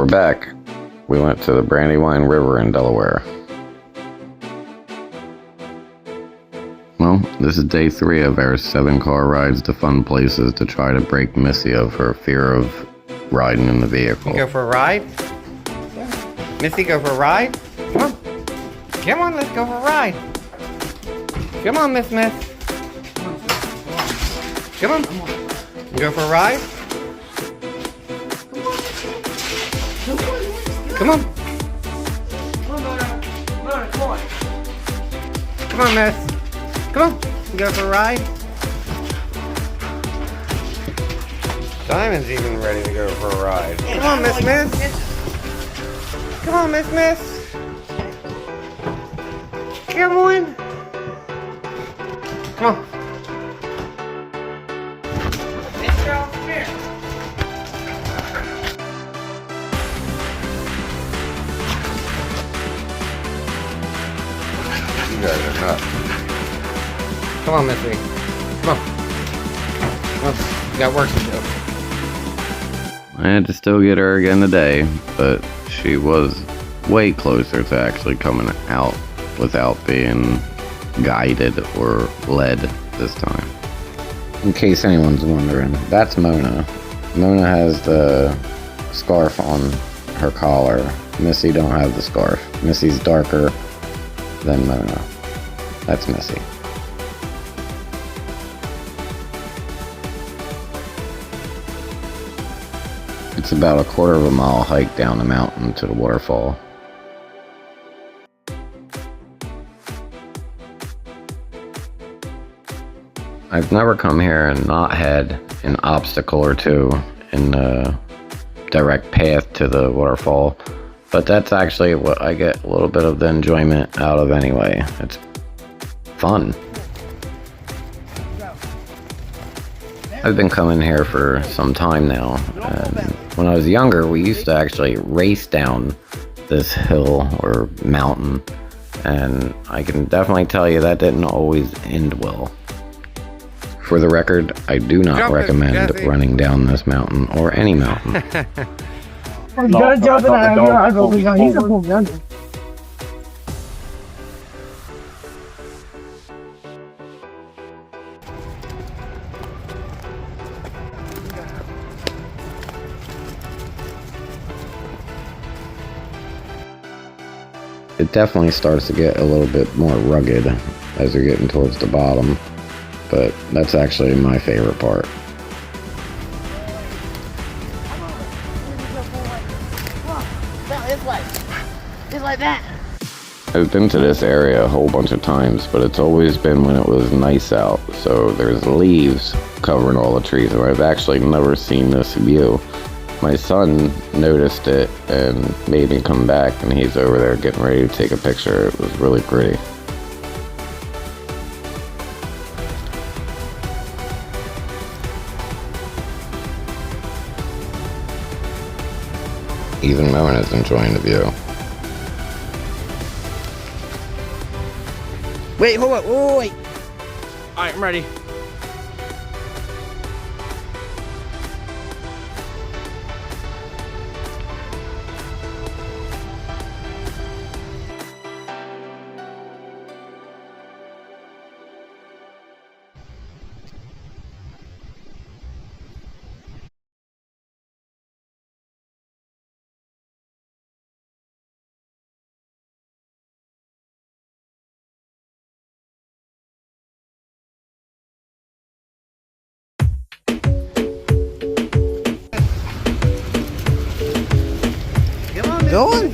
We're back. We went to the Brandywine River in Delaware. Well, this is day 3 of our 7-car rides to fun places to try to break Missy of her fear of riding in the vehicle. You go for a ride? Yeah. Missy, go for a ride? Come on. Come on, let's go for a ride. Come on, Miss. Come on. You go for a ride? Come on. Come on, Miss. Come on. You go for a ride? Simon's even ready to go for a ride. Come on, Miss. Come on, Miss. Come on. Come on. You guys are nuts. Come on, Missy. Come on. Come on. You got work to do. I had to still get her again today, but she was way closer to actually coming out without being guided or led this time. In case anyone's wondering, that's Mona. Mona has the scarf on her collar. Missy don't have the scarf. Missy's darker than Mona. That's Missy. It's about a 1/4 mile hike down the mountain to the waterfall. I've never come here and not had an obstacle or two in the direct path to the waterfall, but that's actually what I get a little bit of the enjoyment out of anyway. It's fun. I've been coming here for some time now, and when I was younger we used to actually race down this hill or mountain, and I can definitely tell you that didn't always end well. For the record, I do not recommend running down this mountain or any mountain. It definitely starts to get a little bit more rugged as you're getting towards the bottom, but that's actually my favorite part. It's like that. I've been to this area a whole bunch of times, but it's always been when it was nice out, so there's leaves covering all the trees, and I've actually never seen this view. My son noticed it and made me come back, and he's over there getting ready to take a picture. It was really pretty. Even Mona's enjoying the view. Wait, hold up, wait. Alright, I'm ready. Going?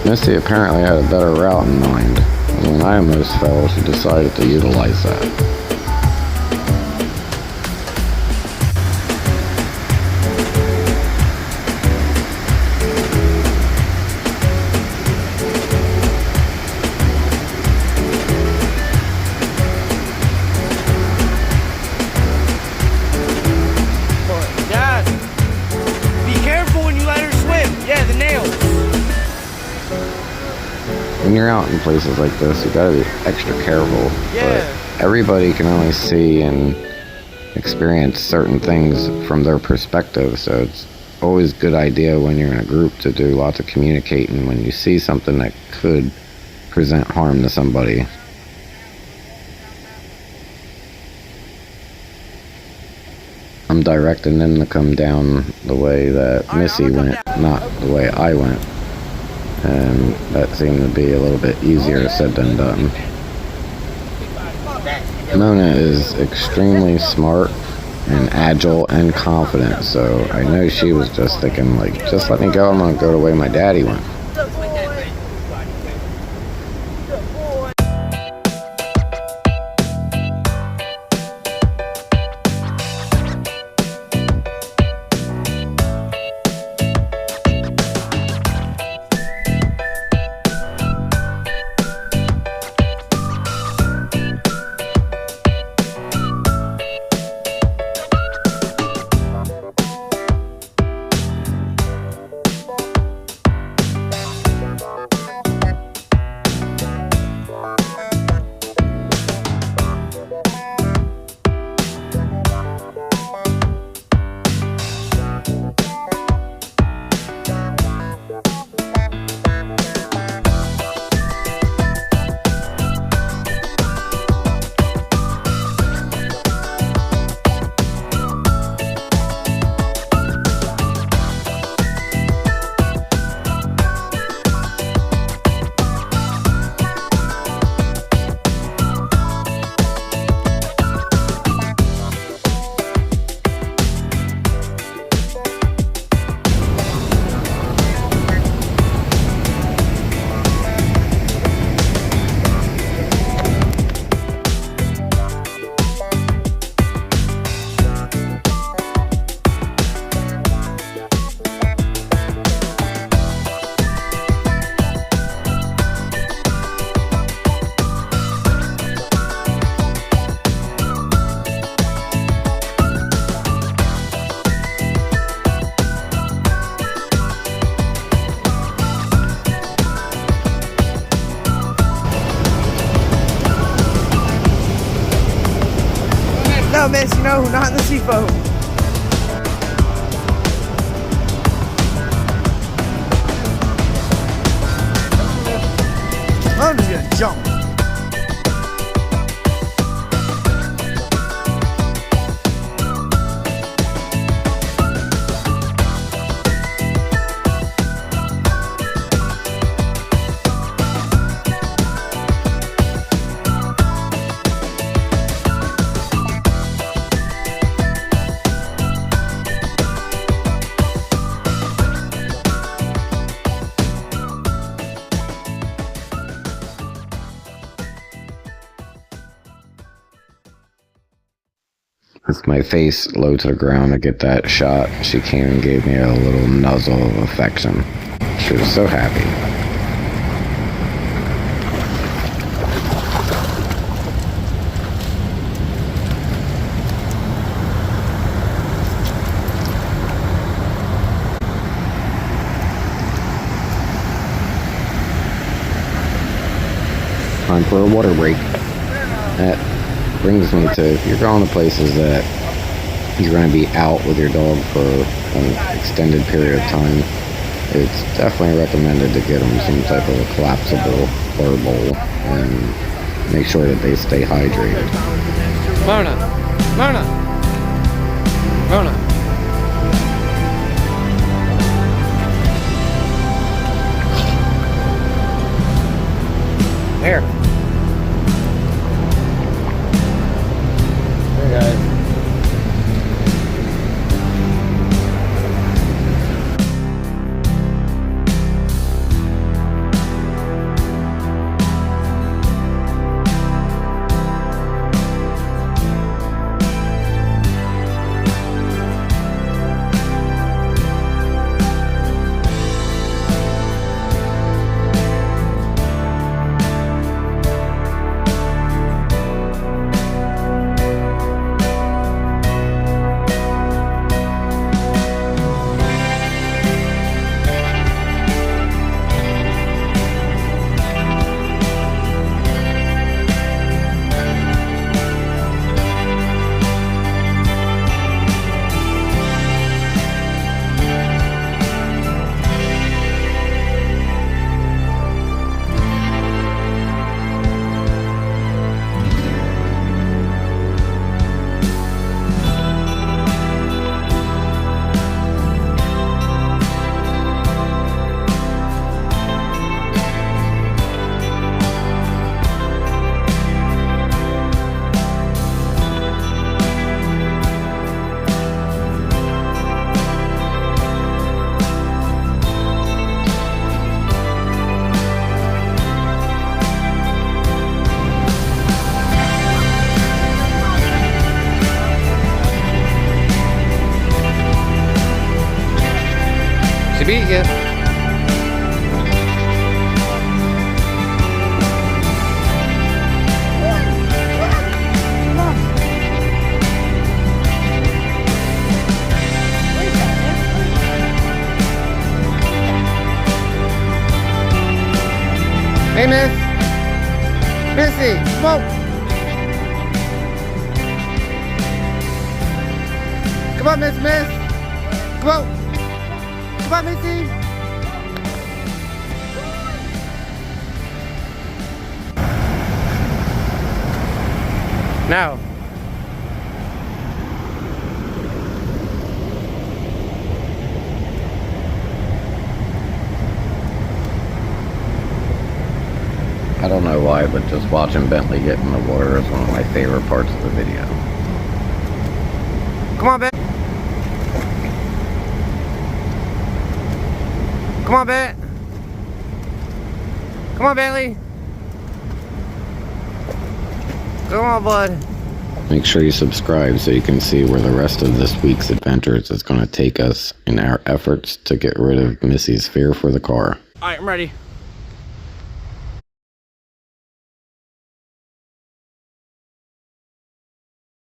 Missy apparently had a better route in mind, and when I almost fell, she decided to utilize that. Dad, be careful when you let her swim. Yeah, the nails. When you're out in places like this, you gotta be extra careful. Yeah. But everybody can only see and experience certain things from their perspective, so it's always a good idea when you're in a group to do lots of communicating when you see something that could present harm to somebody. I'm directing them to come down the way that Missy went, not the way I went. And that seemed to be a little bit easier said than done. Mona is extremely smart and agile and confident, so I know she was just thinking, like, just let me go, I'm gonna go the way my daddy went. No, miss, no, not in the sea foam. I'm just gonna jump. With my face low to the ground to get that shot, she came and gave me a little nuzzle of affection. She was so happy. Time for a water break. That brings me to, if you're going to places that you're going to be out with your dog for an extended period of time, it's definitely recommended to get them some type of a collapsible water bowl and make sure that they stay hydrated. Mona! Mona! Mona! There. There, guys. beat you. Hey, Miss. Missy, come on. Come on, Miss. Come on. Come on, Missy. Now. I don't know why, but just watching Bentley get in the water is one of my favorite parts of the video. Come on, Ben. Come on, Ben. Come on, Bentley. Come on, bud. Make sure you subscribe so you can see where the rest of this week's adventures is going to take us in our efforts to get rid of Missy's fear for the car. Alright, I'm ready.